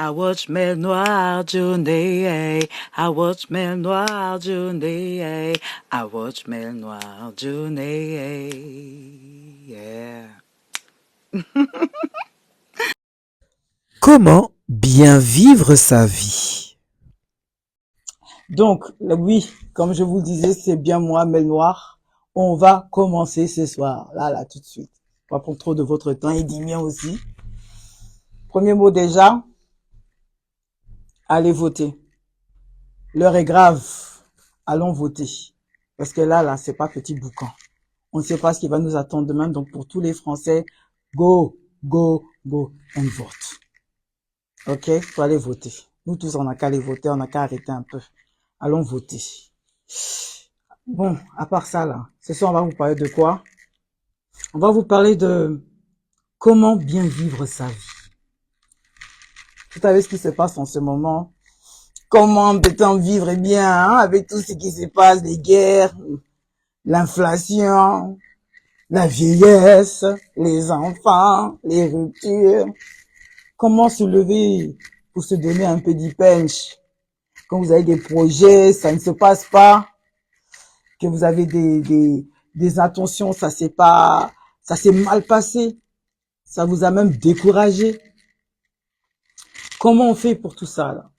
I watch mer noir journée. I watch mer noir journée. I watch mer noir journée. Yeah. Comment bien vivre sa vie? Donc, oui, comme je vous disais, c'est bien moi, Mel Noir. On va commencer ce soir, là, tout de suite. Pas pour trop de votre temps et du mien aussi. Premier mot déjà, allez voter. L'heure est grave. Allons voter. Parce que là, c'est pas petit boucan. On ne sait pas ce qui va nous attendre demain. Donc, pour tous les Français, go, go, go, on vote. Ok? Faut aller voter. Nous tous, on n'a qu'à aller voter, on n'a qu'à arrêter un peu. Allons voter. Bon, à part ça, là, ce soir, on va vous parler de quoi? On va vous parler de comment bien vivre sa vie. Vous savez ce qui se passe en ce moment? Comment peut-on vivre bien avec tout ce qui se passe, les guerres, l'inflation, la vieillesse, les enfants, les ruptures? Comment se lever pour se donner un peu de punch? Quand vous avez des projets, ça ne se passe pas. Que vous avez des intentions, ça s'est mal passé. Ça vous a même découragé. Comment on fait pour tout ça, là?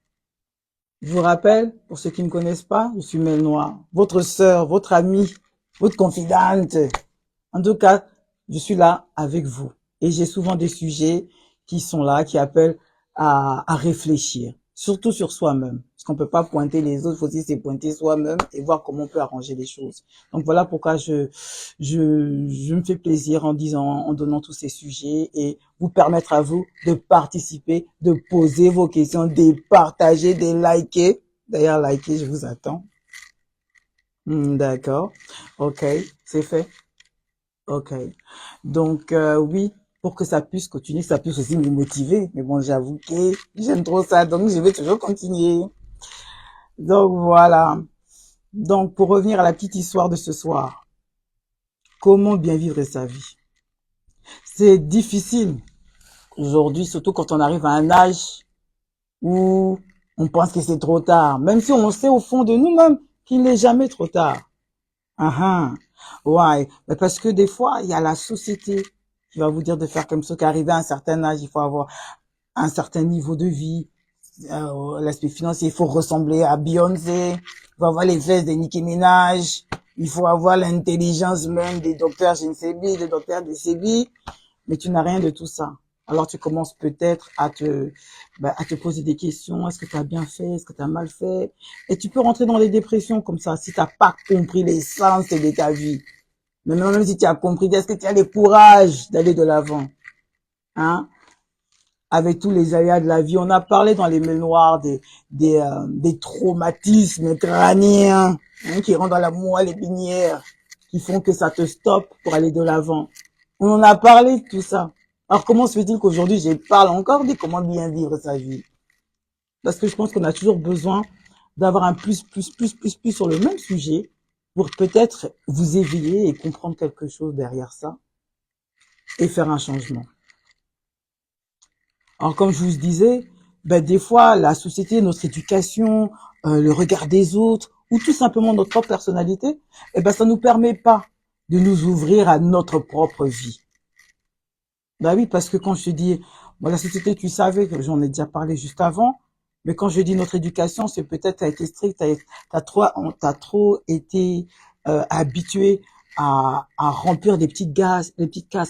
Je vous rappelle, pour ceux qui ne me connaissent pas, je suis Mel Noir, votre sœur, votre amie, votre confidente. En tout cas, je suis là avec vous. Et j'ai souvent des sujets qui sont là, qui appellent à réfléchir, surtout sur soi-même. Parce qu'on peut pas pointer les autres, il faut aussi se pointer soi-même et voir comment on peut arranger les choses. Donc voilà pourquoi je me fais plaisir en donnant tous ces sujets et vous permettre à vous de participer, de poser vos questions, de partager, de liker. D'ailleurs, liker, je vous attends. D'accord. Ok, c'est fait. Ok. Donc, oui, pour que ça puisse continuer, ça puisse aussi me motiver. Mais bon, j'avoue que j'aime trop ça, donc je vais toujours continuer. Donc, voilà. Donc, pour revenir à la petite histoire de ce soir. Comment bien vivre sa vie? C'est difficile aujourd'hui, surtout quand on arrive à un âge où on pense que c'est trop tard. Même si on sait au fond de nous-mêmes qu'il n'est jamais trop tard. Ouais, mais parce que des fois, il y a la société qui va vous dire de faire comme ça, qu'arriver à un certain âge, il faut avoir un certain niveau de vie, l'aspect financier, il faut ressembler à Beyoncé, il faut avoir les fesses de Nicki Minaj, il faut avoir l'intelligence même des docteurs Gensebi, des docteurs de Sebi, mais tu n'as rien de tout ça. Alors tu commences peut-être à te poser des questions. Est-ce que tu as bien fait? Est-ce que tu as mal fait? Et tu peux rentrer dans les dépressions comme ça si tu n'as pas compris l'essence de ta vie. Même si tu as compris, est-ce que tu as le courage d'aller de l'avant? Hein? Avec tous les aléas de la vie. On a parlé dans les mémoires des traumatismes crâniens qui rentrent dans la moelle épinière, qui font que ça te stoppe pour aller de l'avant. On en a parlé de tout ça. Alors comment se fait-il qu'aujourd'hui je parle encore de comment bien vivre sa vie? Parce que je pense qu'on a toujours besoin d'avoir un plus sur le même sujet pour peut-être vous éveiller et comprendre quelque chose derrière ça et faire un changement. Alors comme je vous disais, des fois la société, notre éducation, le regard des autres ou tout simplement notre propre personnalité, ça nous permet pas de nous ouvrir à notre propre vie. Bah oui, parce que quand je te dis, la société, tu savais que j'en ai déjà parlé juste avant, mais quand je dis notre éducation, c'est peut-être t'as été strict, t'as trop été habitué à remplir des petites cases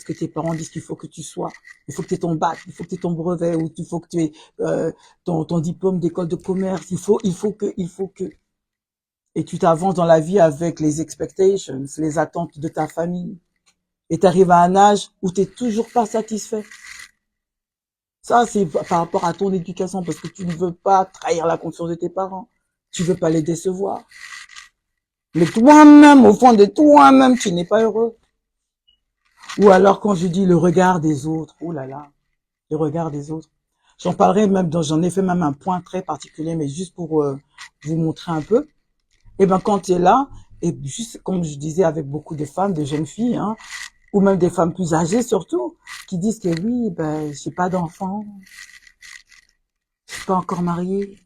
que tes parents disent qu'il faut que tu sois. Il faut que tu aies ton bac, il faut que tu aies ton brevet, ou il faut que tu aies ton diplôme d'école de commerce. Il faut que. Et tu t'avances dans la vie avec les expectations, les attentes de ta famille. Et tu arrives à un âge où tu n'es toujours pas satisfait. Ça, c'est par rapport à ton éducation, parce que tu ne veux pas trahir la confiance de tes parents. Tu veux pas les décevoir. Mais toi-même, au fond de toi-même, tu n'es pas heureux. Ou alors, quand je dis le regard des autres, oh là là, le regard des autres. J'en parlerai même, j'en ai fait même un point très particulier, mais juste pour vous montrer un peu. Et quand tu es là, et juste comme je disais avec beaucoup de femmes, de jeunes filles, ou même des femmes plus âgées surtout, qui disent que oui, j'ai pas d'enfant. pas encore marié,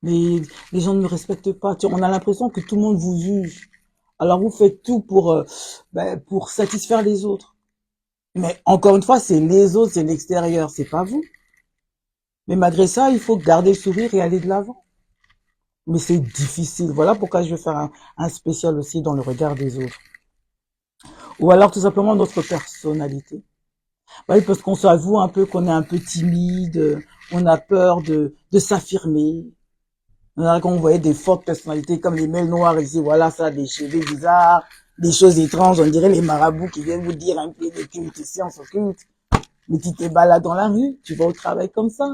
mais les gens ne me respectent pas. On a l'impression que tout le monde vous juge. Alors vous faites tout pour satisfaire les autres. Mais encore une fois, c'est les autres, c'est l'extérieur, c'est pas vous. Mais malgré ça, il faut garder le sourire et aller de l'avant. Mais c'est difficile. Voilà pourquoi je vais faire un spécial aussi dans le regard des autres. Ou alors tout simplement notre personnalité. Oui, parce qu'on s'avoue un peu qu'on est un peu timide, on a peur de s'affirmer. Quand on voyait des fortes personnalités comme les mails noirs ici, voilà ça, des cheveux bizarres, des choses étranges, on dirait les marabouts qui viennent vous dire un peu des cultes, sciences occultes. Mais tu te balades dans la rue, tu vas au travail comme ça.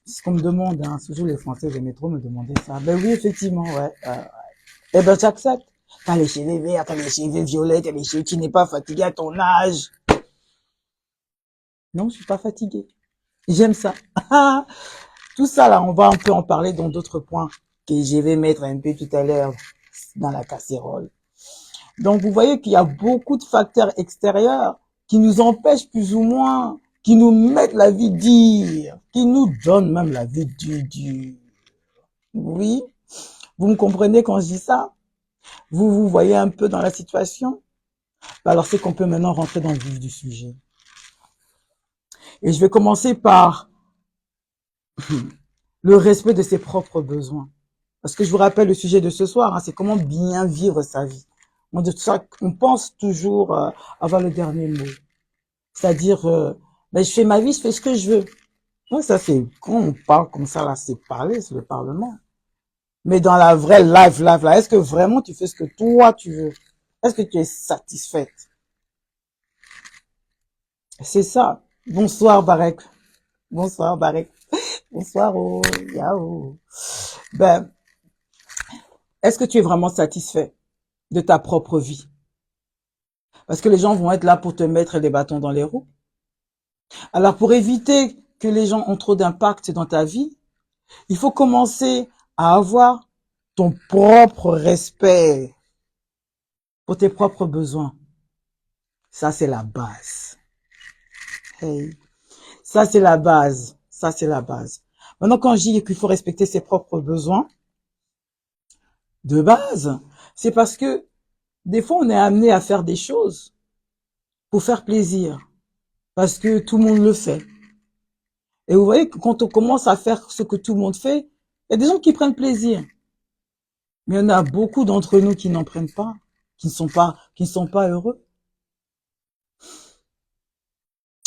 C'est ce qu'on me demande, hein. Toujours les Français, j'aimais trop me demander ça. Ben oui, effectivement, ouais. Eh ben, j'accepte. T'as les cheveux verts, t'as les cheveux violets, t'as les cheveux, tu n'es pas fatigué à ton âge. Non, je suis pas fatiguée. J'aime ça. Tout ça, là, on peut en parler dans d'autres points que je vais mettre un peu tout à l'heure dans la casserole. Donc, vous voyez qu'il y a beaucoup de facteurs extérieurs qui nous empêchent plus ou moins, qui nous mettent la vie dure, qui nous donnent même la vie dure. Oui, vous me comprenez quand je dis ça? Vous vous voyez un peu dans la situation? Alors, c'est qu'on peut maintenant rentrer dans le vif du sujet. Et je vais commencer par le respect de ses propres besoins. Parce que je vous rappelle le sujet de ce soir, hein, c'est comment bien vivre sa vie. On pense toujours avoir le dernier mot. C'est-à-dire, je fais ma vie, je fais ce que je veux. Ouais, ça c'est, quand on parle comme ça, là, c'est parler, c'est le Parlement. Mais dans la vraie life, là, est-ce que vraiment tu fais ce que toi tu veux? Est-ce que tu es satisfaite? C'est ça. Bonsoir, Barek. Bonsoir, Barek. Bonsoir, oh, yao. Ben, est-ce que tu es vraiment satisfait de ta propre vie? Parce que les gens vont être là pour te mettre les bâtons dans les roues. Alors, pour éviter que les gens ont trop d'impact dans ta vie, il faut commencer à avoir ton propre respect pour tes propres besoins. Ça, c'est la base. Hey. Ça, c'est la base. Ça, c'est la base. Maintenant, quand je dis qu'il faut respecter ses propres besoins, de base, c'est parce que des fois, on est amené à faire des choses pour faire plaisir. Parce que tout le monde le fait. Et vous voyez que quand on commence à faire ce que tout le monde fait, il y a des gens qui prennent plaisir. Mais il y en a beaucoup d'entre nous qui n'en prennent pas, qui ne sont pas heureux.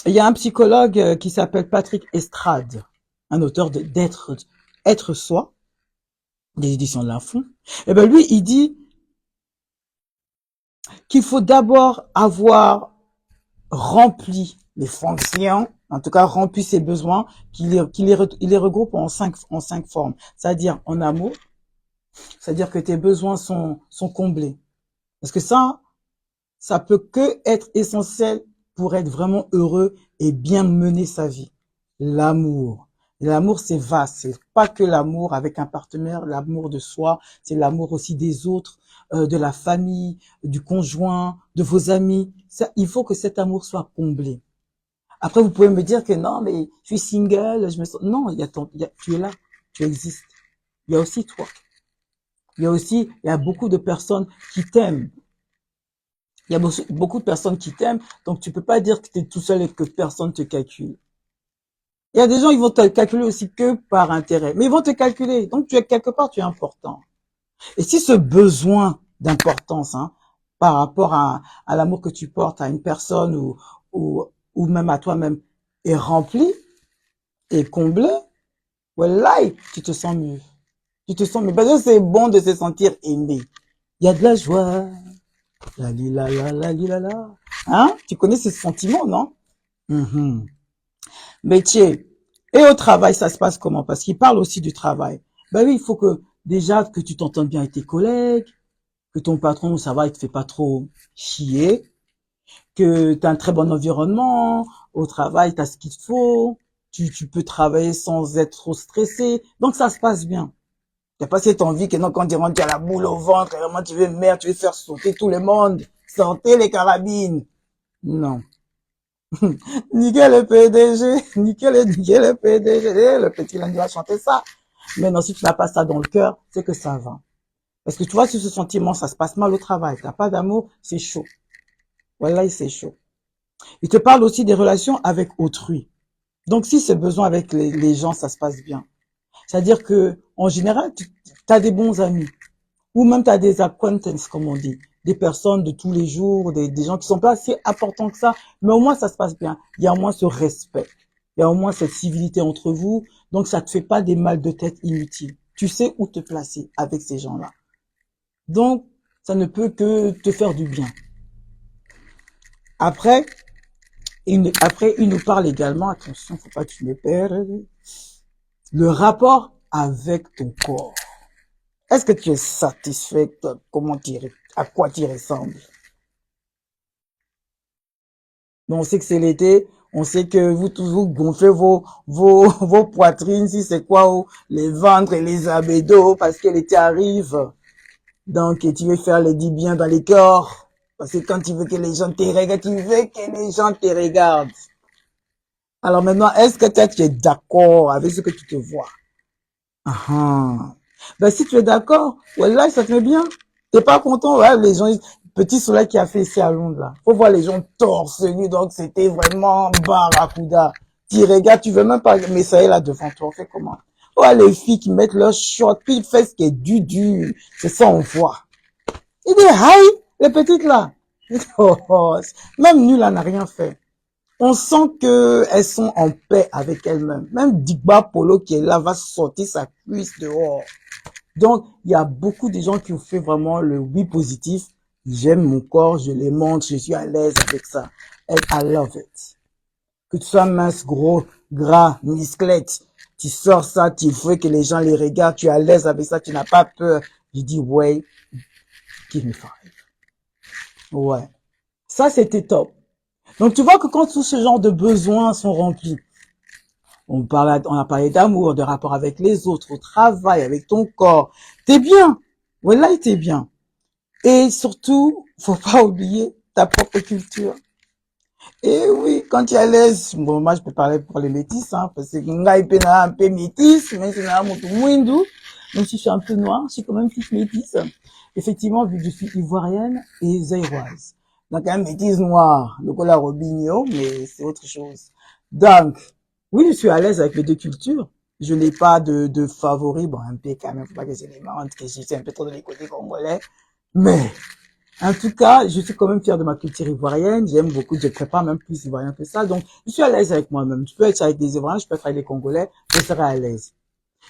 Il y a un psychologue qui s'appelle Patrick Estrade, un auteur Être soi, des éditions de l'Info. Et ben lui, il dit qu'il faut d'abord avoir rempli les fonctions, en tout cas rempli ses besoins, il les regroupe en cinq formes. C'est-à-dire en amour, c'est-à-dire que tes besoins sont comblés. Parce que ça peut que être essentiel pour être vraiment heureux et bien mener sa vie. L'amour. L'amour, c'est vaste. C'est pas que l'amour avec un partenaire, l'amour de soi, c'est l'amour aussi des autres, de la famille, du conjoint, de vos amis. Ça, il faut que cet amour soit comblé. Après, vous pouvez me dire que non, mais je suis single, non, tu es là, tu existes. Il y a aussi toi. Il y a beaucoup de personnes qui t'aiment. Il y a beaucoup de personnes qui t'aiment, donc tu peux pas dire que tu es tout seul et que personne te calcule. Il y a des gens, ils vont te calculer aussi que par intérêt, mais ils vont te calculer. Donc tu es quelque part, tu es important. Et si ce besoin d'importance, hein, par rapport à l'amour que tu portes à une personne ou même à toi-même est rempli et comblé, voilà, tu te sens mieux. Tu te sens mieux. Parce que c'est bon de se sentir aimé. Il y a de la joie. La li la la la li la la. Hein? Tu connais ce sentiment, non? Métier. Et au travail, ça se passe comment? Parce qu'il parle aussi du travail. Ben oui, il faut que déjà que tu t'entendes bien avec tes collègues, que ton patron, ça va, il te fait pas trop chier, que tu as un très bon environnement, au travail, tu as ce qu'il te faut, tu peux travailler sans être trop stressé. Donc ça se passe bien. Tu n'as pas cette envie que non, quand tu rentres, tu as la boule au ventre, et vraiment tu veux faire sauter tout le monde, sortez les carabines. Non. Niquer le PDG, niquer le PDG. Eh, le petit lundi va chanter ça. Maintenant, si tu n'as pas ça dans le cœur, c'est que ça va. Parce que tu vois, si ce sentiment, ça se passe mal au travail, t'as pas d'amour, c'est chaud. Voilà, c'est chaud. Il te parle aussi des relations avec autrui. Donc, si c'est besoin avec les gens, ça se passe bien. C'est-à-dire que, en général, tu as des bons amis. Ou même tu as des acquaintances, comme on dit. Des personnes de tous les jours, des gens qui sont pas assez importants que ça. Mais au moins, ça se passe bien. Il y a au moins ce respect. Il y a au moins cette civilité entre vous. Donc, ça te fait pas des mal de tête inutiles. Tu sais où te placer avec ces gens-là. Donc, ça ne peut que te faire du bien. Après, il nous parle également, attention, faut pas que tu me perdes, le rapport avec ton corps. Est-ce que tu es satisfait de comment à quoi tu ressembles? Bon, on sait que c'est l'été, on sait que vous toujours gonflez vos poitrines, si c'est quoi, les ventres et les abdos, parce que l'été arrive. Donc, et tu veux faire les 10 biens dans les corps. Parce que quand tu veux que les gens te regardent, tu veux que les gens te regardent. Alors maintenant, est-ce que tu es d'accord avec ce que tu te vois? Ah, ben si tu es d'accord, voilà, ça te met bien. T'es pas content, ouais, les gens, petit soleil qui a fait ici à Londres, là. Faut voir les gens torse nu, donc c'était vraiment barracuda. Tu regardes, tu veux même pas m'essayer là devant toi, on fait comment? Ouais, les filles qui mettent leurs shorts, puis ils font ce qui est du, c'est ça on voit. Il dit, hi, les petites là. Oh, oh. Même nul, là, n'a rien fait. On sent que elles sont en paix avec elles-mêmes. Même Digba Polo qui est là va sortir sa cuisse dehors. Donc, il y a beaucoup de gens qui ont fait vraiment le oui positif. J'aime mon corps, je les montre, je suis à l'aise avec ça. And I love it. Que tu sois mince, gros, gras, musclette, tu sors ça, tu veux que les gens les regardent, tu es à l'aise avec ça, tu n'as pas peur. Je dis, ouais, give me five. Ouais. Ça, c'était top. Donc, tu vois que quand tout ce genre de besoins sont remplis, on a parlé d'amour, de rapport avec les autres, au travail, avec ton corps. T'es bien. Voilà, t'es bien. Et surtout, faut pas oublier ta propre culture. Et oui, quand tu es à l'aise, bon, moi, je peux parler pour les métis, hein, parce que nga ipe na un peu métis, même si na moto mwindu, même si je suis un peu noire, je suis quand même plus métisse. Effectivement, vu que je suis ivoirienne et zaïroise. Donc, un métis noir, le cola Robinho, mais c'est autre chose. Donc, oui, je suis à l'aise avec les deux cultures. Je n'ai pas de favoris, bon, un peu quand même, faut pas que je les mente, que je suis un peu trop de les côtés congolais. Mais, en tout cas, je suis quand même fière de ma culture ivoirienne. J'aime beaucoup, je prépare même plus ivoirien que ça. Donc, je suis à l'aise avec moi-même. Je peux être avec des Ivoiriens, je peux être avec des Congolais, je serai à l'aise.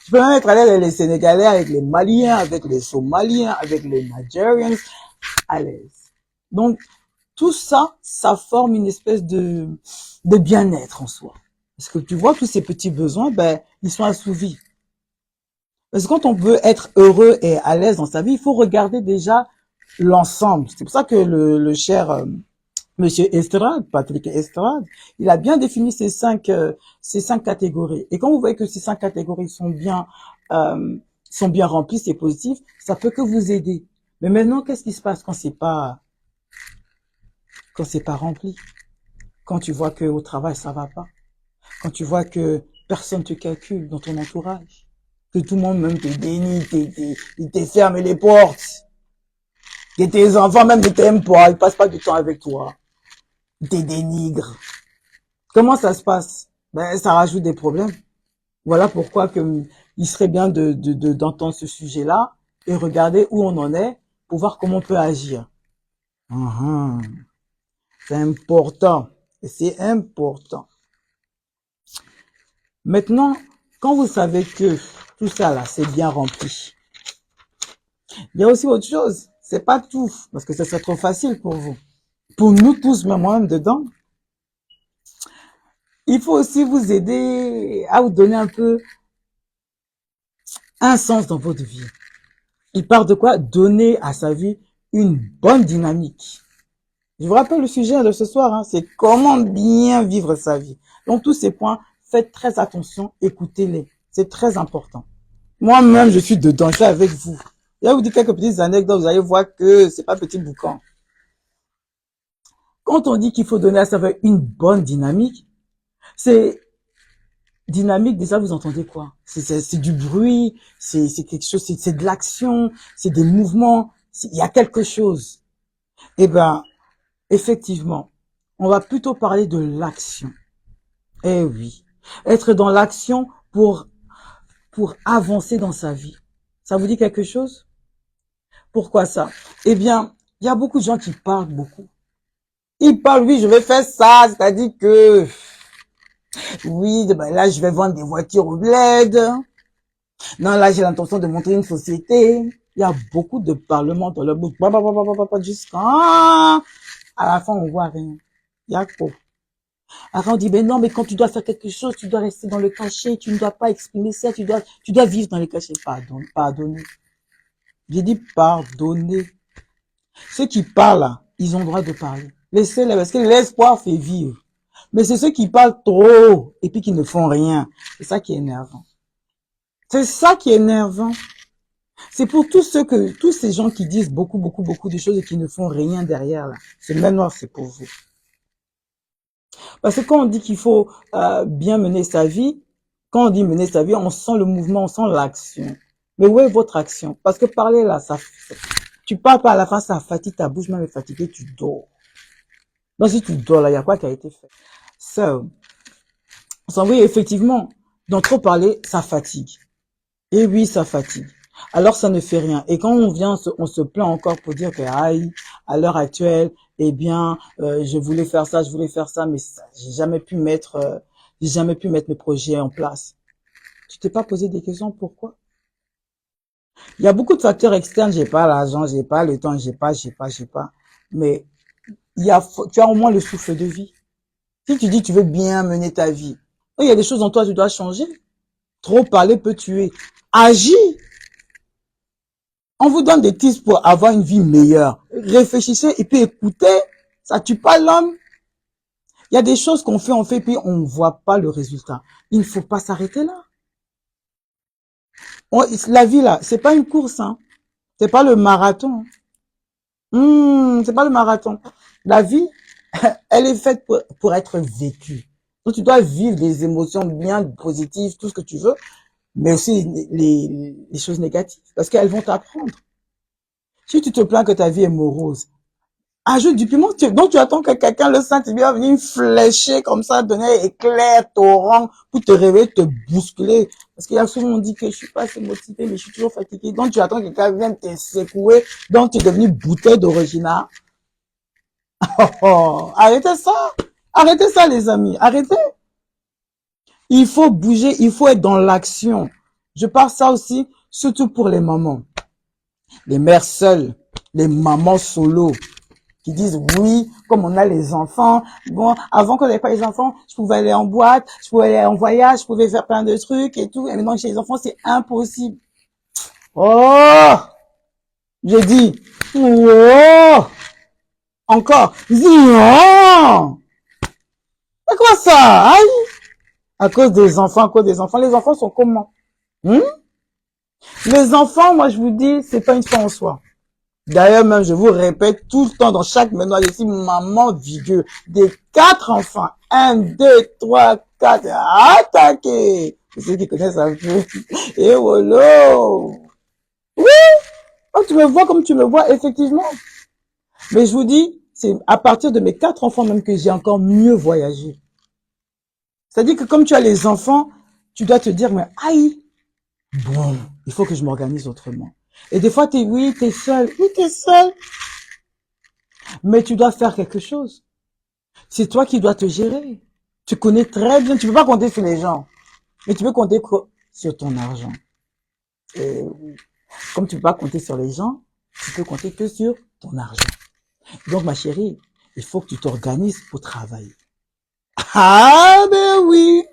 Je peux même être à l'aise avec les Sénégalais, avec les Maliens, avec les Somaliens, avec les Nigérians, à l'aise. Donc, tout ça, ça forme une espèce de bien-être en soi. Parce que tu vois, tous ces petits besoins, ben, ils sont assouvis. Parce que quand on veut être heureux et à l'aise dans sa vie, il faut regarder déjà l'ensemble. C'est pour ça que le cher Monsieur Estrade, Patrick Estrade, il a bien défini ces cinq catégories. Et quand vous voyez que ces cinq catégories sont bien remplies, c'est positif, ça peut que vous aider. Mais maintenant, qu'est-ce qui se passe quand c'est pas rempli? Quand tu vois que au travail ça va pas? Quand tu vois que personne te calcule dans ton entourage? Que tout le monde même te dénie, il te ferme les portes? Que tes enfants même ne t'aiment pas, ils passent pas du temps avec toi? Ils te dénigrent? Comment ça se passe? Ben, ça rajoute des problèmes. Voilà pourquoi il serait bien d'entendre ce sujet-là et regarder où on en est pour voir comment on peut agir. Uhum. C'est important. Et c'est important. Maintenant, quand vous savez que tout ça là, c'est bien rempli, il y a aussi autre chose. C'est pas tout, parce que ça serait trop facile pour vous. Pour nous tous, même moi-même dedans, il faut aussi vous aider à vous donner un peu un sens dans votre vie. Il part de quoi? Donner à sa vie une bonne dynamique. Je vous rappelle le sujet de ce soir, hein, c'est comment bien vivre sa vie. Donc tous ces points, faites très attention, écoutez-les. C'est très important. Moi-même, je suis dedans, je suis avec vous. Je vais vous dire quelques petites anecdotes, vous allez voir que c'est pas petit boucan. Quand on dit qu'il faut donner à sa vie une bonne dynamique, c'est dynamique, déjà vous entendez quoi? C'est du bruit, c'est quelque chose, c'est de l'action, c'est des mouvements, il y a quelque chose. Eh ben, effectivement, on va plutôt parler de l'action. Eh oui, être dans l'action pour avancer dans sa vie. Ça vous dit quelque chose? Pourquoi ça? Eh bien, il y a beaucoup de gens qui parlent beaucoup. Ils parlent, oui, je vais faire ça, c'est-à-dire que, oui, ben là, je vais vendre des voitures au bled. Non, là, j'ai l'intention de montrer une société. Il y a beaucoup de parlements dans le bouche. Jusqu'à, à la fin, on voit rien. Il y a quoi? Après, on dit, mais non, mais quand tu dois faire quelque chose, tu dois rester dans le cachet, tu ne dois pas exprimer ça, tu dois vivre dans le cachet. Pardonner. J'ai dit pardonner. Ceux qui parlent, là, ils ont le droit de parler. Laissez-les, parce que l'espoir fait vivre. Mais c'est ceux qui parlent trop, et puis qui ne font rien. C'est ça qui est énervant. C'est ça qui est énervant. C'est pour tous ces gens qui disent beaucoup de choses et qui ne font rien derrière, là. Ce manoir, c'est pour vous. Parce que quand on dit qu'il faut bien mener sa vie, quand on dit mener sa vie, on sent le mouvement, on sent l'action. Mais où est votre action? Parce que parler là, tu parles pas à la fin, ça fatigue, ta bouche même est fatiguée, tu dors. Donc si tu dors là, il y a quoi qui a été fait? Oui, effectivement, dans trop parler, ça fatigue. Et oui, ça fatigue. Alors ça ne fait rien. Et quand on vient, on se plaint encore pour dire que aïe, à l'heure actuelle, eh bien, je voulais faire ça, mais j'ai jamais pu mettre mes projets en place. Tu t'es pas posé des questions pourquoi? Il y a beaucoup de facteurs externes. J'ai pas l'argent, j'ai pas le temps, j'ai pas. Mais tu as au moins le souffle de vie. Si tu dis tu veux bien mener ta vie, il y a des choses en toi tu dois changer. Trop parler peut tuer. Agis. On vous donne des tips pour avoir une vie meilleure. Réfléchissez et puis écoutez. Ça tue pas l'homme. Il y a des choses qu'on fait, puis on ne voit pas le résultat. Il ne faut pas s'arrêter là. La vie là, c'est pas une course, hein. C'est pas le marathon. C'est pas le marathon. La vie, elle est faite pour être vécue. Donc tu dois vivre des émotions bien positives, tout ce que tu veux, mais aussi les choses négatives, parce qu'elles vont t'apprendre. Si tu te plains que ta vie est morose, ajoute du piment, donc tu attends que quelqu'un le sente bien venir flécher comme ça, donner éclair, torrent, pour te réveiller, te bousculer. Parce qu'il y a souvent on dit que je suis pas assez motivé, mais je suis toujours fatigué. Donc tu attends que quelqu'un vienne te secouer, donc tu es devenu bouteille d'original. Arrêtez ça les amis, arrêtez. Il faut bouger, il faut être dans l'action. Je parle ça aussi, surtout pour les mamans. Les mères seules, les mamans solo, qui disent oui, comme on a les enfants. Bon, avant qu'on n'avait pas les enfants, je pouvais aller en boîte, je pouvais aller en voyage, je pouvais faire plein de trucs et tout. Et maintenant, chez les enfants, c'est impossible. Oh! J'ai dit, oh! Encore, non! C'est quoi ça? Aïe! À cause des enfants. Les enfants sont comment? Les enfants, moi, je vous dis, c'est pas une fin en soi. D'ailleurs, même, je vous répète tout le temps dans chaque manoir, je suis maman vigueur des 4 enfants. 1, 2, 3, 4. Attaquez! C'est ceux qui connaissent un peu. Et voilà! Oui! Oh, tu me vois comme tu me vois, effectivement. Mais je vous dis, c'est à partir de mes 4 enfants même que j'ai encore mieux voyagé. C'est-à-dire que comme tu as les enfants, tu dois te dire, mais aïe! Bon, il faut que je m'organise autrement. Et des fois, t'es seul. Oui, t'es seul. Mais tu dois faire quelque chose. C'est toi qui dois te gérer. Tu connais très bien. Tu peux pas compter sur les gens. Mais tu peux compter sur ton argent. Et comme tu peux pas compter sur les gens, tu peux compter que sur ton argent. Donc, ma chérie, il faut que tu t'organises pour travailler. Ah, ben oui.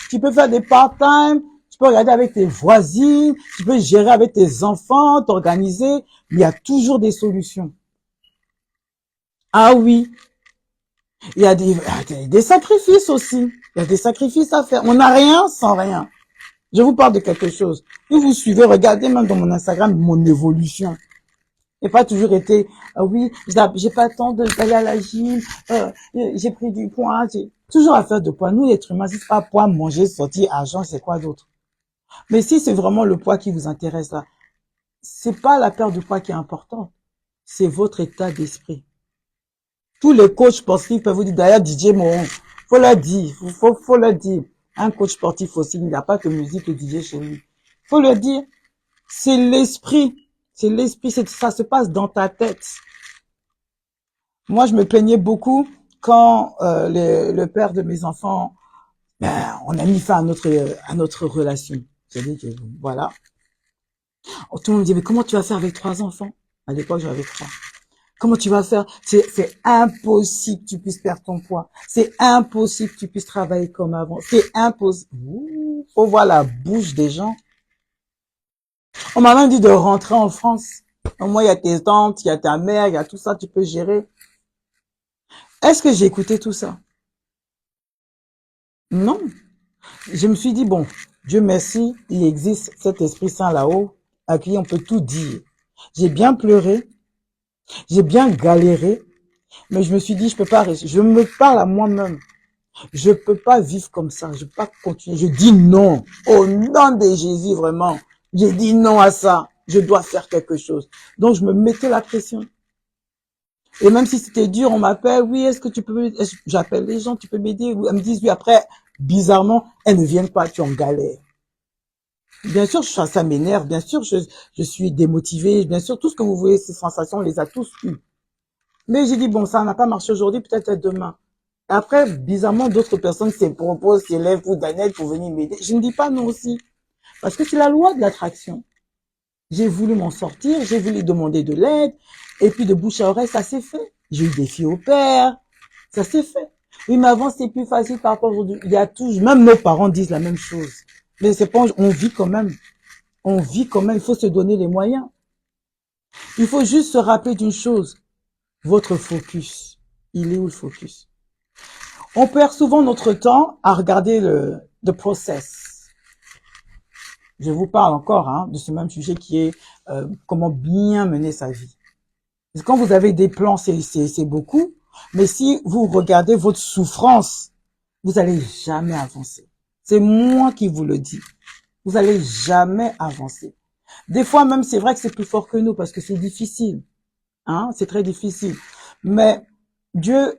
Tu peux faire des part-time. Tu peux regarder avec tes voisines, tu peux gérer avec tes enfants, t'organiser, mais il y a toujours des solutions. Ah oui, il y a des sacrifices aussi. Il y a des sacrifices à faire. On n'a rien sans rien. Je vous parle de quelque chose. Si vous suivez, regardez même dans mon Instagram mon évolution. Et pas toujours été, oui, j'ai pas le temps d'aller à la gym, j'ai pris du poids, j'ai toujours affaire de poids. Nous, les êtres humains, si c'est pas poids, manger, sortir, argent, c'est quoi d'autre? Mais si c'est vraiment le poids qui vous intéresse là, c'est pas la perte de poids qui est importante, c'est votre état d'esprit. Tous les coachs sportifs peuvent vous dire, d'ailleurs, DJ Moron, faut leur dire, faut leur dire. Un coach sportif aussi, il n'y a pas que musique et DJ chez lui. Faut leur dire, c'est l'esprit. C'est l'esprit, ça se passe dans ta tête. Moi, je me plaignais beaucoup quand le père de mes enfants, on a mis fin à notre relation. J'ai dit que voilà. Tout le monde me dit, mais comment tu vas faire avec 3 enfants? À l'époque, j'avais 3. Comment tu vas faire? C'est impossible que tu puisses perdre ton poids. C'est impossible que tu puisses travailler comme avant. C'est impossible. Faut voir la bouche des gens. On m'a même dit de rentrer en France. Au moins, il y a tes tantes, il y a ta mère, il y a tout ça, tu peux gérer. Est-ce que j'ai écouté tout ça? Non. Je me suis dit, bon, Dieu merci, il existe cet Esprit Saint là-haut, à qui on peut tout dire. J'ai bien pleuré, j'ai bien galéré, mais je me suis dit, je peux pas rester. Je me parle à moi-même. Je peux pas vivre comme ça. Je peux pas continuer. Je dis non. Au nom de Jésus, vraiment. J'ai dit non à ça. Je dois faire quelque chose. Donc, je me mettais la pression. Et même si c'était dur, on m'appelle, oui, est-ce que tu peux, j'appelle les gens, tu peux m'aider? Elles me disent oui. Après, bizarrement, elles ne viennent pas, tu en galère. Bien sûr, ça m'énerve. Bien sûr, je suis démotivée. Bien sûr, tout ce que vous voyez, ces sensations, on les a tous eues. Mais j'ai dit, bon, ça n'a pas marché aujourd'hui, peut-être demain. Après, bizarrement, d'autres personnes se proposent, s'élèvent pour Daniel, pour venir m'aider. Je ne dis pas non aussi. Parce que c'est la loi de l'attraction. J'ai voulu m'en sortir, j'ai voulu demander de l'aide, et puis de bouche à oreille, ça s'est fait. J'ai eu des filles au père, ça s'est fait. Oui, mais avant, c'est plus facile par rapport aujourd'hui. Il y a toujours, même nos parents disent la même chose. Mais c'est pas, on vit quand même. On vit quand même, il faut se donner les moyens. Il faut juste se rappeler d'une chose. Votre focus. Il est où le focus? On perd souvent notre temps à regarder le process. Je vous parle encore de ce même sujet qui est comment bien mener sa vie. Parce que quand vous avez des plans, c'est beaucoup. Mais si vous regardez votre souffrance, vous allez jamais avancer. C'est moi qui vous le dis. Vous allez jamais avancer. Des fois même, c'est vrai que c'est plus fort que nous parce que c'est difficile. C'est très difficile. Mais Dieu,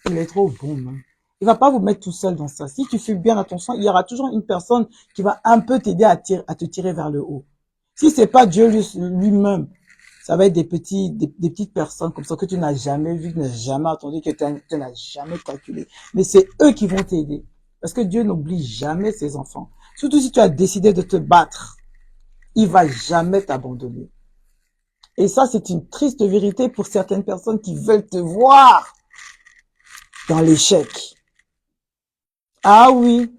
il est trop bon, man. Il va pas vous mettre tout seul dans ça. Si tu fais bien attention, il y aura toujours une personne qui va un peu t'aider à te tirer vers le haut. Si c'est pas Dieu lui-même, ça va être des petites personnes comme ça que tu n'as jamais vu, que tu n'as jamais entendu, que tu n'as jamais calculé. Mais c'est eux qui vont t'aider. Parce que Dieu n'oublie jamais ses enfants. Surtout si tu as décidé de te battre. Il va jamais t'abandonner. Et ça, c'est une triste vérité pour certaines personnes qui veulent te voir dans l'échec. Ah oui,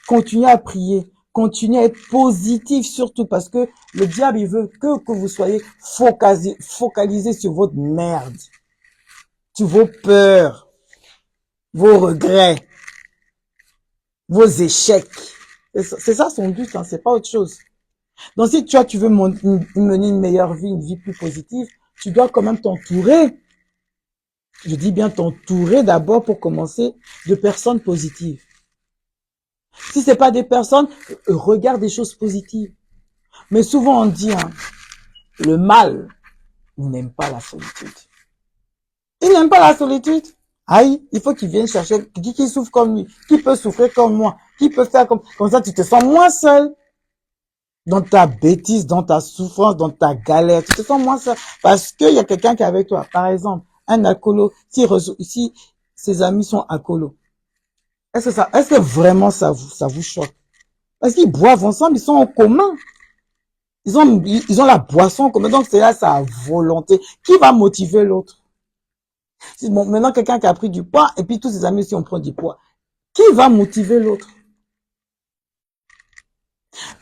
continuez à prier, continuez à être positif surtout parce que le diable, il veut que vous soyez focalisés sur votre merde, sur vos peurs, vos regrets, vos échecs. C'est ça son but, c'est pas autre chose. Donc si tu veux mener une meilleure vie, une vie plus positive, tu dois quand même t'entourer. Je dis bien t'entourer d'abord pour commencer de personnes positives. Si c'est pas des personnes, regarde des choses positives. Mais souvent on dit, le mal, il n'aime pas la solitude. Il n'aime pas la solitude. Aïe, il faut qu'il vienne chercher qui souffre comme lui, qui peut souffrir comme moi, qui peut faire comme ça, tu te sens moins seul. Dans ta bêtise, dans ta souffrance, dans ta galère, tu te sens moins seul. Parce qu'il y a quelqu'un qui est avec toi. Par exemple, un alcoolo, si ses amis sont alcoolos, est-ce que vraiment ça vous choque? Parce qu'ils boivent ensemble, ils sont en commun. Ils ont la boisson en commun. Donc c'est là sa volonté. Qui va motiver l'autre? Bon, maintenant quelqu'un qui a pris du poids et puis tous ses amis aussi ont pris du poids. Qui va motiver l'autre?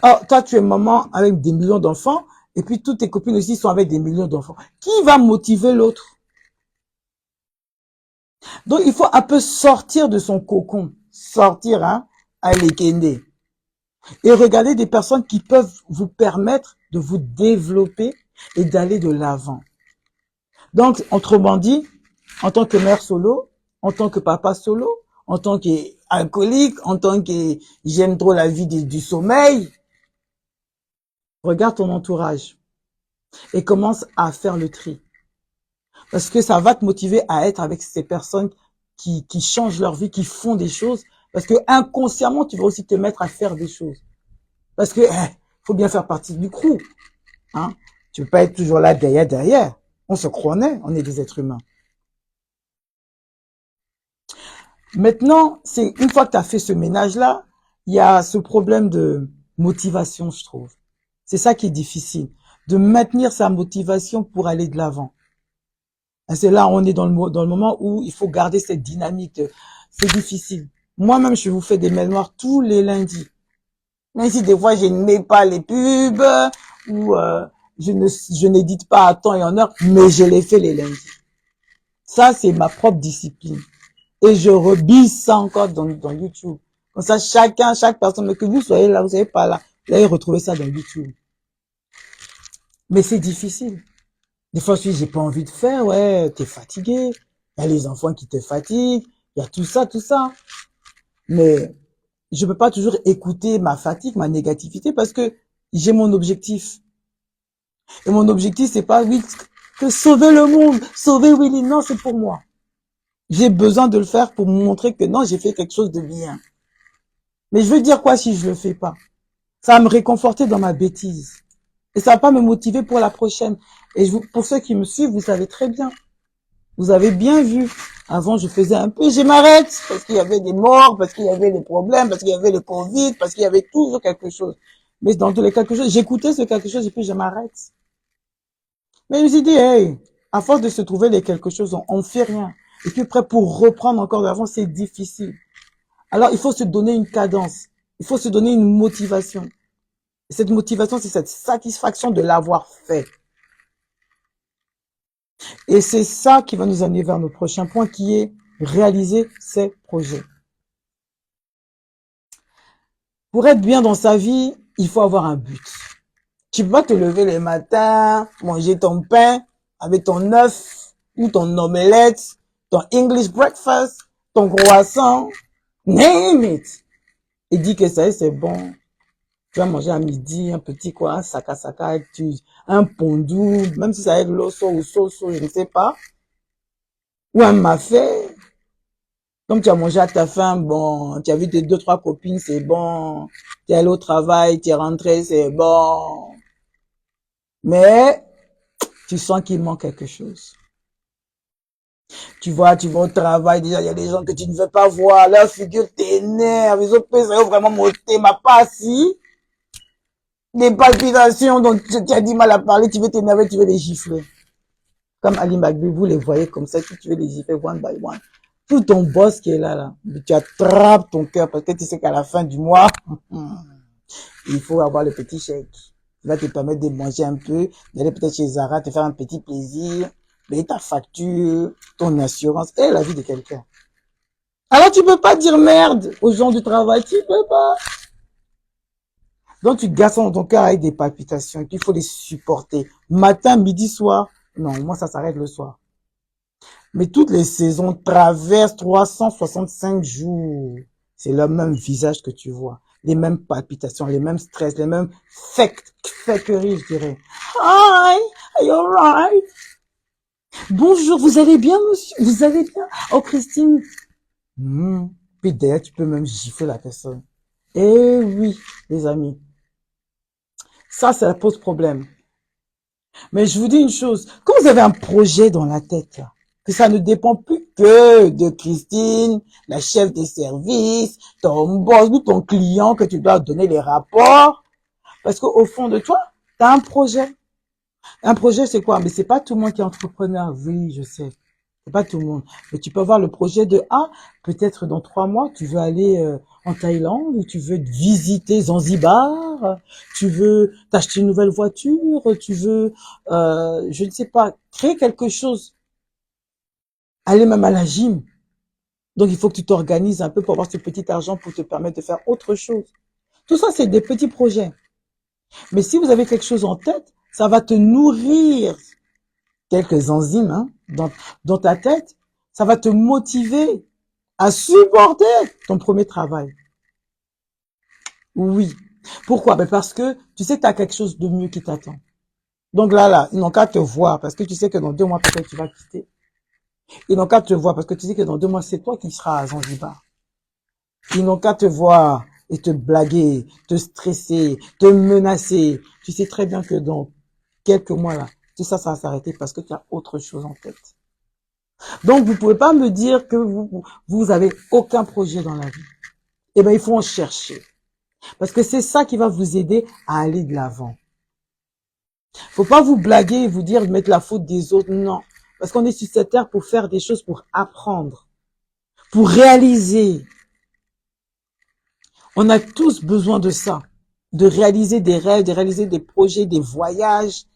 Oh, toi tu es maman avec des millions d'enfants et puis toutes tes copines aussi sont avec des millions d'enfants. Qui va motiver l'autre? Donc il faut un peu sortir de son cocon, sortir à l'ékende et regarder des personnes qui peuvent vous permettre de vous développer et d'aller de l'avant. Donc, autrement dit, en tant que mère solo, en tant que papa solo, en tant qu'alcoolique, en tant que j'aime trop la vie du sommeil, regarde ton entourage et commence à faire le tri. Parce que ça va te motiver à être avec ces personnes qui changent leur vie, qui font des choses. Parce que inconsciemment, tu vas aussi te mettre à faire des choses. Parce que faut bien faire partie du crew. Hein? Tu peux pas être toujours là derrière. On se connaît, on est des êtres humains. Maintenant, c'est une fois que tu as fait ce ménage-là, il y a ce problème de motivation, je trouve. C'est ça qui est difficile, de maintenir sa motivation pour aller de l'avant. C'est là on est dans le moment où il faut garder cette dynamique. C'est difficile. Moi-même, je vous fais des mails noirs tous les lundis. Même si des fois, je ne mets pas les pubs ou je n'édite pas à temps et en heure, mais je les fais les lundis. Ça, c'est ma propre discipline. Et je rebise ça encore dans YouTube. Comme ça, chaque personne, mais que vous soyez là, vous soyez pas là, vous allez retrouver ça dans YouTube. Mais c'est difficile. Des fois, j'ai pas envie de faire, ouais, t'es fatigué. Il y a les enfants qui te fatiguent. Il y a tout ça. Mais je peux pas toujours écouter ma fatigue, ma négativité, parce que j'ai mon objectif. Et mon objectif, c'est pas, oui, que sauver le monde, sauver Willy. Non, c'est pour moi. J'ai besoin de le faire pour me montrer que non, j'ai fait quelque chose de bien. Mais je veux dire quoi si je le fais pas? Ça va me réconforter dans ma bêtise. Et ça va pas me motiver pour la prochaine. Et pour ceux qui me suivent, vous savez très bien. Vous avez bien vu. Avant, je faisais un peu, je m'arrête, parce qu'il y avait des morts, parce qu'il y avait des problèmes, parce qu'il y avait le Covid, parce qu'il y avait toujours quelque chose. Mais dans tous les quelque chose, j'écoutais ce quelque chose et puis je m'arrête. Mais je me suis dit, hey, à force de se trouver les quelque chose, on fait rien. Et puis après, pour reprendre encore de l'avant, c'est difficile. Alors, il faut se donner une cadence. Il faut se donner une motivation. Et cette motivation, c'est cette satisfaction de l'avoir fait. Et c'est ça qui va nous amener vers notre prochain point, qui est réaliser ses projets. Pour être bien dans sa vie, il faut avoir un but. Tu peux pas te lever le matin, manger ton pain avec ton œuf ou ton omelette, ton English breakfast, ton croissant, name it. Et dis que ça y est, c'est bon. Tu vas manger à midi un petit quoi, un saka, un pondou, même si ça est l'osso ou soso, je ne sais pas. Ou un mafé. Comme tu as mangé à ta faim, bon, tu as vu tes 2-3 copines, c'est bon. Tu es allé au travail, tu es rentré, c'est bon. Mais, tu sens qu'il manque quelque chose. Tu vas au travail, déjà, il y a des gens que tu ne veux pas voir, leur figure t'énerve, ils ont pensé vraiment monter, ma pas si. Des palpitations dont tu as du mal à parler, tu veux t'énerver, tu veux les gifler. Comme Ali McBeal, vous les voyez comme ça, tu veux les gifler one by one. Tout ton boss qui est là, tu attrapes ton cœur parce que tu sais qu'à la fin du mois, il faut avoir le petit chèque. Qui va te permettre de manger un peu, d'aller peut-être chez Zara, te faire un petit plaisir, payer ta facture, ton assurance et la vie de quelqu'un. Alors tu peux pas dire merde aux gens du travail, tu peux pas. Donc tu gardes ça dans ton cœur avec des palpitations et puis il faut les supporter. Matin, midi, soir. Non, moi ça s'arrête le soir. Mais toutes les saisons traversent 365 jours. C'est le même visage que tu vois. Les mêmes palpitations, les mêmes stress, les mêmes fakeries, je dirais. Hi, are you alright? Bonjour, vous allez bien, monsieur? Vous allez bien? Oh, Christine. Puis d'ailleurs, tu peux même gifler la personne. Eh oui, les amis. Ça pose problème. Mais je vous dis une chose. Quand vous avez un projet dans la tête, là, que ça ne dépend plus que de Christine, la chef des services, ton boss ou ton client que tu dois donner les rapports. Parce qu'au fond de toi, tu as un projet. Un projet, c'est quoi? Mais c'est pas tout le monde qui est entrepreneur. Oui, je sais. C'est pas tout le monde. Mais tu peux avoir le projet de, peut-être dans 3 mois, tu veux aller en Thaïlande, ou tu veux visiter Zanzibar, tu veux t'acheter une nouvelle voiture, tu veux, je ne sais pas, créer quelque chose. Aller même à la gym. Donc, il faut que tu t'organises un peu pour avoir ce petit argent pour te permettre de faire autre chose. Tout ça, c'est des petits projets. Mais si vous avez quelque chose en tête, ça va te nourrir quelques enzymes hein, dans ta tête, ça va te motiver à supporter ton premier travail. Oui. Pourquoi? Ben parce que tu sais que tu as quelque chose de mieux qui t'attend. Donc là, ils n'ont qu'à te voir parce que tu sais que dans 2 mois, peut-être tu vas quitter. Ils n'ont qu'à te voir parce que tu sais que dans 2 mois, c'est toi qui seras à Zanzibar. Ils n'ont qu'à te voir et te blaguer, te stresser, te menacer. Tu sais très bien que dans quelques mois là, tout ça, ça va s'arrêter parce que tu as autre chose en tête. Donc, vous pouvez pas me dire que vous avez aucun projet dans la vie. Eh ben, il faut en chercher. Parce que c'est ça qui va vous aider à aller de l'avant. Faut pas vous blaguer et vous dire de mettre la faute des autres. Non. Parce qu'on est sur cette terre pour faire des choses, pour apprendre, pour réaliser. On a tous besoin de ça. De réaliser des rêves, de réaliser des projets, des voyages.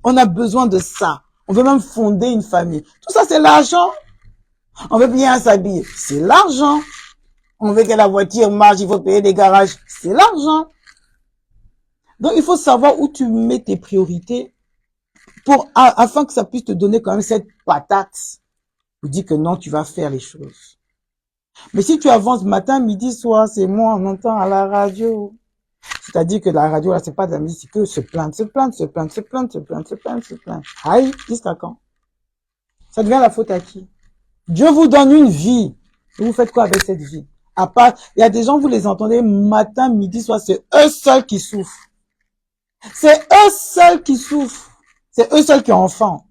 On a besoin de ça. On veut même fonder une famille. Tout ça, c'est l'argent. On veut bien s'habiller. C'est l'argent. On veut que la voiture marche, il faut payer des garages. C'est l'argent. Donc, il faut savoir où tu mets tes priorités afin que ça puisse te donner quand même cette patate. Pour dire que non, tu vas faire les choses. Mais si tu avances matin, midi, soir, c'est moi, on entend à la radio. C'est-à-dire que la radio, là, c'est pas de la musique, c'est que se plaindre, se plaindre, se plaindre, se plaindre, se plaindre, se plaindre, se plaindre. Aïe, jusqu'à quand? Ça devient la faute à qui? Dieu vous donne une vie. Et vous faites quoi avec cette vie? À part, il y a des gens, vous les entendez matin, midi, soir, c'est eux seuls qui souffrent. C'est eux seuls qui souffrent. C'est eux seuls qui ont enfants.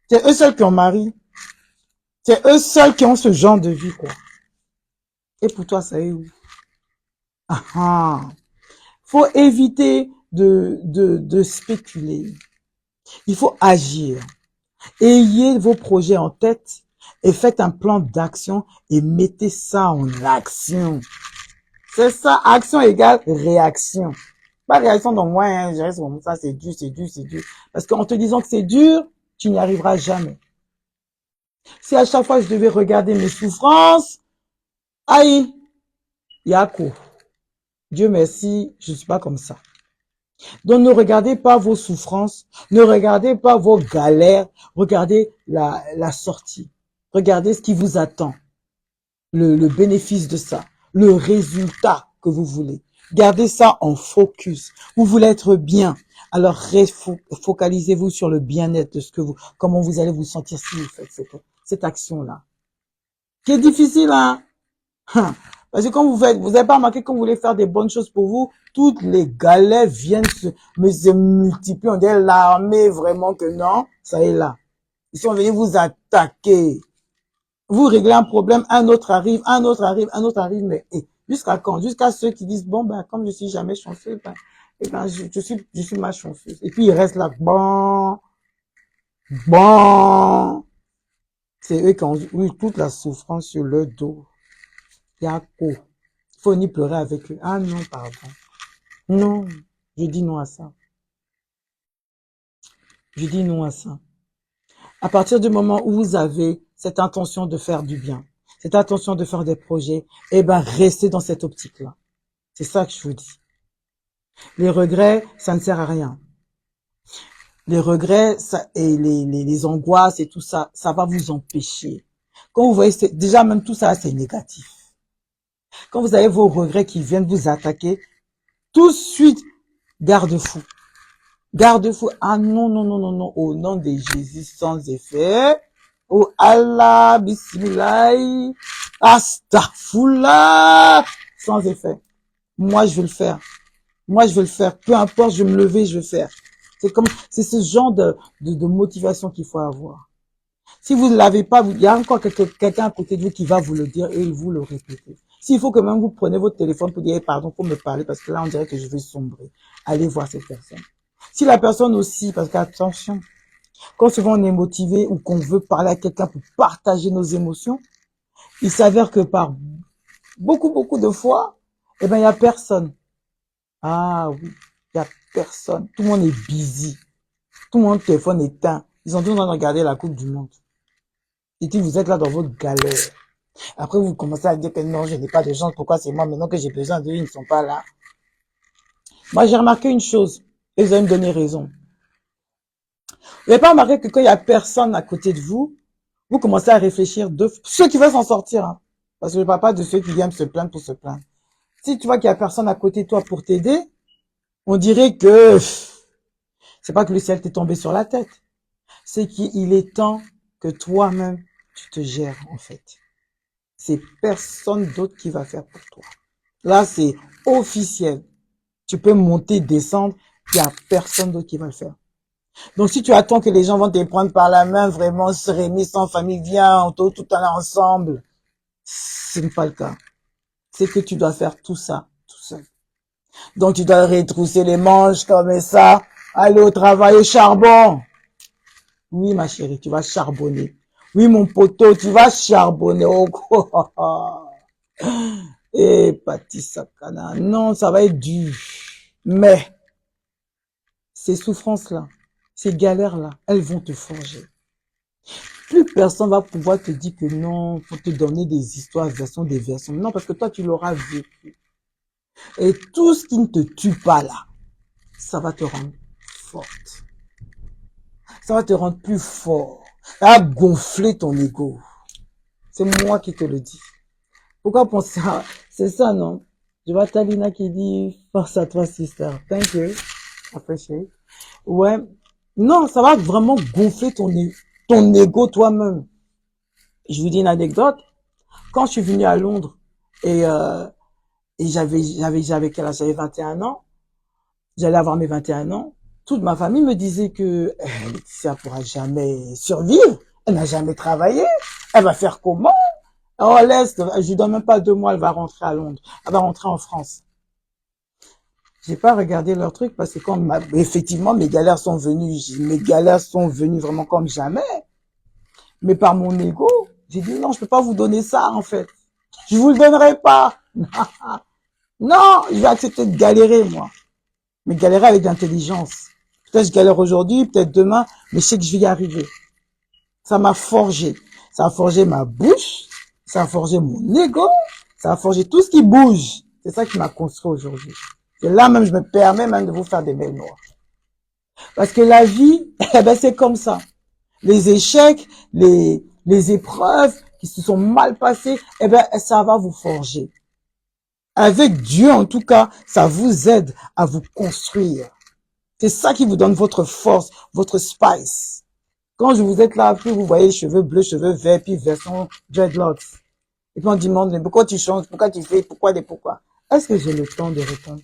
C'est eux seuls qui ont mari. C'est eux seuls qui ont ce genre de vie, quoi. Et pour toi, ça est où? Ah, ah. Faut éviter de spéculer. Il faut agir. Ayez vos projets en tête et faites un plan d'action et mettez ça en action. C'est ça, action égale réaction. Pas réaction dans moi, hein, je reste comme ça, c'est dur, c'est dur, c'est dur. Parce qu'en te disant que c'est dur, tu n'y arriveras jamais. Si à chaque fois je devais regarder mes souffrances, aïe, Yako. Dieu merci, je ne suis pas comme ça. Donc ne regardez pas vos souffrances, ne regardez pas vos galères, regardez la sortie. Regardez ce qui vous attend, le bénéfice de ça, le résultat que vous voulez. Gardez ça en focus. Vous voulez être bien, alors focalisez-vous sur le bien-être de ce que comment vous allez vous sentir si vous faites cette action-là. Qui est difficile, hein? Parce que quand vous n'avez pas remarqué quand vous voulez faire des bonnes choses pour vous, toutes les galères viennent se multiplient. On dirait l'armée vraiment que non, ça est là. Ils sont venus vous attaquer. Vous réglez un problème, un autre arrive, un autre arrive, un autre arrive, mais jusqu'à quand? Jusqu'à ceux qui disent, bon, ben, comme je suis jamais chanceux, je suis malchanceuse. Et puis, ils restent là, bon, c'est eux qui ont eu toute la souffrance sur leur dos. Yako. Faut ni pleurer avec eux. Ah non, pardon. Non, je dis non à ça. Je dis non à ça. À partir du moment où vous avez cette intention de faire du bien, cette intention de faire des projets, eh ben, restez dans cette optique-là. C'est ça que je vous dis. Les regrets, ça ne sert à rien. Les regrets, ça, et les angoisses et tout ça, ça va vous empêcher. Quand vous voyez, déjà même tout ça, c'est négatif. Quand vous avez vos regrets qui viennent vous attaquer, tout de suite, garde-fou. Garde-fou. Ah non, non, non, non, non. Au nom de Jésus, sans effet. Oh Allah, bismillah, astaghfirullah, sans effet. Moi, je vais le faire. Moi, je vais le faire. Peu importe, je vais me lever, je vais le faire. C'est ce genre de motivation qu'il faut avoir. Si vous ne l'avez pas, il y a encore quelqu'un à côté de vous qui va vous le dire et il vous le répéter. S'il faut que même vous prenez votre téléphone pour dire, pardon, pour me parler, parce que là, on dirait que je vais sombrer. Allez voir cette personne. Si la personne aussi, parce qu'attention, quand souvent on est motivé ou qu'on veut parler à quelqu'un pour partager nos émotions, il s'avère que par beaucoup de fois, eh ben, il y a personne. Ah oui, il y a personne. Tout le monde est busy. Tout le monde téléphone éteint. Ils ont tous en train de regarder la Coupe du Monde. Et puis vous êtes là dans votre galère. Après, vous commencez à dire que non, je n'ai pas de chance. Pourquoi c'est moi maintenant que j'ai besoin d'eux, ils ne sont pas là. Moi, j'ai remarqué une chose. Et vous allez me donner raison. Vous n'avez pas remarqué que quand il y a personne à côté de vous, vous commencez à réfléchir ceux qui veulent s'en sortir, hein. Parce que je parle pas de ceux qui viennent se plaindre pour se plaindre. Si tu vois qu'il y a personne à côté de toi pour t'aider, on dirait que c'est pas que le ciel t'est tombé sur la tête. C'est qu'il est temps que toi-même, tu te gères, en fait. C'est personne d'autre qui va faire pour toi. Là, c'est officiel. Tu peux monter, descendre, il y a personne d'autre qui va le faire. Donc, si tu attends que les gens vont te prendre par la main, vraiment, se réunir sans famille, viens, tout en ensemble, ce n'est pas le cas. C'est que tu dois faire tout ça, tout seul. Donc, tu dois retrousser les manches comme ça, aller au travail, au charbon. Oui, ma chérie, tu vas charbonner. Oui, mon poteau, tu vas charbonner. Oh, eh, Pati Sakana. Non, ça va être dur. Mais, ces souffrances-là, ces galères-là, elles vont te forger. Plus personne va pouvoir te dire que non, pour te donner des histoires, des versions. Non, parce que toi, tu l'auras vécu. Et tout ce qui ne te tue pas là, ça va te rendre forte. Ça va te rendre plus fort. Ça va gonfler ton ego. C'est moi qui te le dis. Pourquoi penser à... C'est ça, non? Je vois Talina qui dit, force à toi, sister. Thank you. Appreciate. Ouais. Non, ça va vraiment gonfler ton ego toi-même. Je vous dis une anecdote. Quand je suis venue à Londres et j'avais quel âge? J'avais 21 ans. J'allais avoir mes 21 ans. Toute ma famille me disait que Laetitia pourra jamais survivre. Elle n'a jamais travaillé. Elle va faire comment? Oh, laisse, je lui donne même pas 2 mois, elle va rentrer à Londres. Elle va rentrer en France. J'ai pas regardé leur truc parce que effectivement, mes galères sont venues vraiment comme jamais. Mais par mon ego, j'ai dit non, je peux pas vous donner ça, en fait. Je vous le donnerai pas. Non, je vais accepter de galérer, moi. Mais galérer avec l'intelligence. Peut-être je galère aujourd'hui, peut-être demain, mais je sais que je vais y arriver. Ça m'a forgé. Ça a forgé ma bouche, ça a forgé mon ego, ça a forgé tout ce qui bouge. C'est ça qui m'a construit aujourd'hui. Et là même, je me permets même de vous faire des belles noires. Parce que la vie, eh ben, c'est comme ça. Les échecs, les épreuves qui se sont mal passées, eh ben, ça va vous forger. Avec Dieu, en tout cas, ça vous aide à vous construire. C'est ça qui vous donne votre force, votre spice. Quand je vous êtes là, puis vous voyez cheveux bleus, cheveux verts, puis version dreadlocks. Et puis on demande, mais pourquoi tu changes, pourquoi tu fais, pourquoi des pourquoi? Est-ce que j'ai le temps de répondre?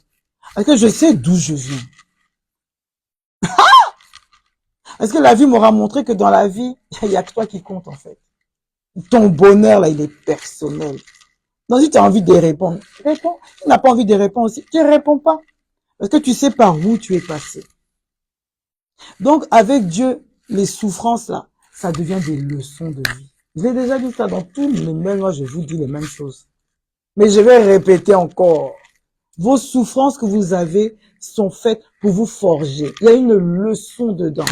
Est-ce que je sais d'où je viens? Est-ce que la vie m'aura montré que dans la vie, il y a que toi qui compte en fait? Ton bonheur, là, il est personnel. Donc si tu as envie de répondre, réponds. Si tu n'as pas envie de répondre aussi, tu ne réponds pas. Parce que tu sais par où tu es passé. Donc avec Dieu, les souffrances là, ça devient des leçons de vie. Je l'ai déjà dit ça dans tous mes mails, moi je vous dis les mêmes choses. Mais je vais répéter encore. Vos souffrances que vous avez sont faites pour vous forger. Il y a une leçon dedans.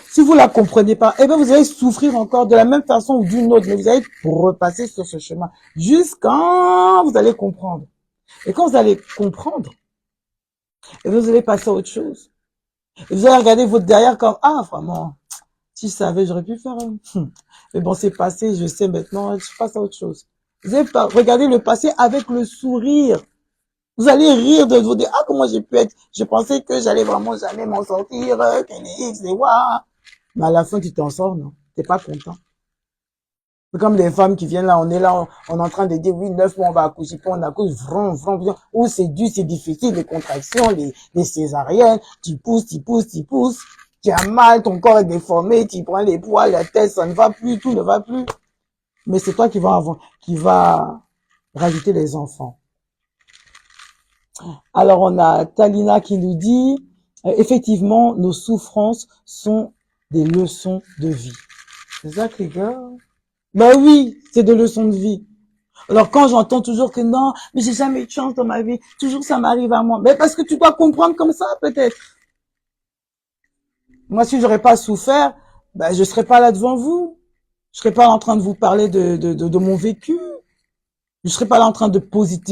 Si vous la comprenez pas, eh bien vous allez souffrir encore de la même façon ou d'une autre, mais vous allez repasser sur ce chemin jusqu'à vous allez comprendre. Et quand vous allez comprendre, et vous allez passer à autre chose. Et vous allez regarder votre derrière comme ah vraiment, si je savais j'aurais pu faire. Mais bon c'est passé, je sais maintenant, je passe à autre chose. Vous allez regarder le passé avec le sourire. Vous allez rire de vous dire ah comment j'ai pu être. Je pensais que j'allais vraiment jamais m'en sortir, X et Y. Mais à la fin, tu t'en sors, non? T'es pas content. C'est comme les femmes qui viennent là, on est là, on est en train de dire, oui, 9 mois, on va accoucher, puis on accouche, vrom, ou c'est dur, c'est difficile, les contractions, les césariennes, tu pousses, tu as mal, ton corps est déformé, tu prends les poids, la tête, ça ne va plus, tout ne va plus. Mais c'est toi qui va rajouter les enfants. Alors, on a Talina qui nous dit, effectivement, nos souffrances sont des leçons de vie. C'est ça que les gars? Ben oui, c'est des leçons de vie. Alors quand j'entends toujours que non, mais j'ai jamais eu de chance dans ma vie, toujours ça m'arrive à moi. Mais parce que tu dois comprendre comme ça peut-être. Moi si j'aurais pas souffert, ben je serais pas là devant vous. Je serais pas en train de vous parler de mon vécu. Je serais pas là en train de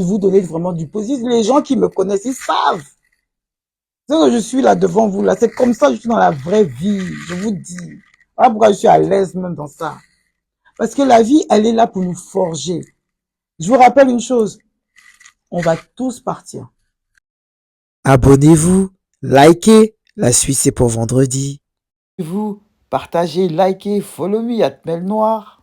vous donner vraiment du positif. Les gens qui me connaissent, ils savent. C'est que je suis là devant vous, là. C'est comme ça que je suis dans la vraie vie. Je vous dis. Voilà pourquoi je suis à l'aise même dans ça. Parce que la vie, elle est là pour nous forger. Je vous rappelle une chose. On va tous partir. Abonnez-vous, likez, la suite c'est pour vendredi. Vous partagez, likez, follow me at Mel Noir.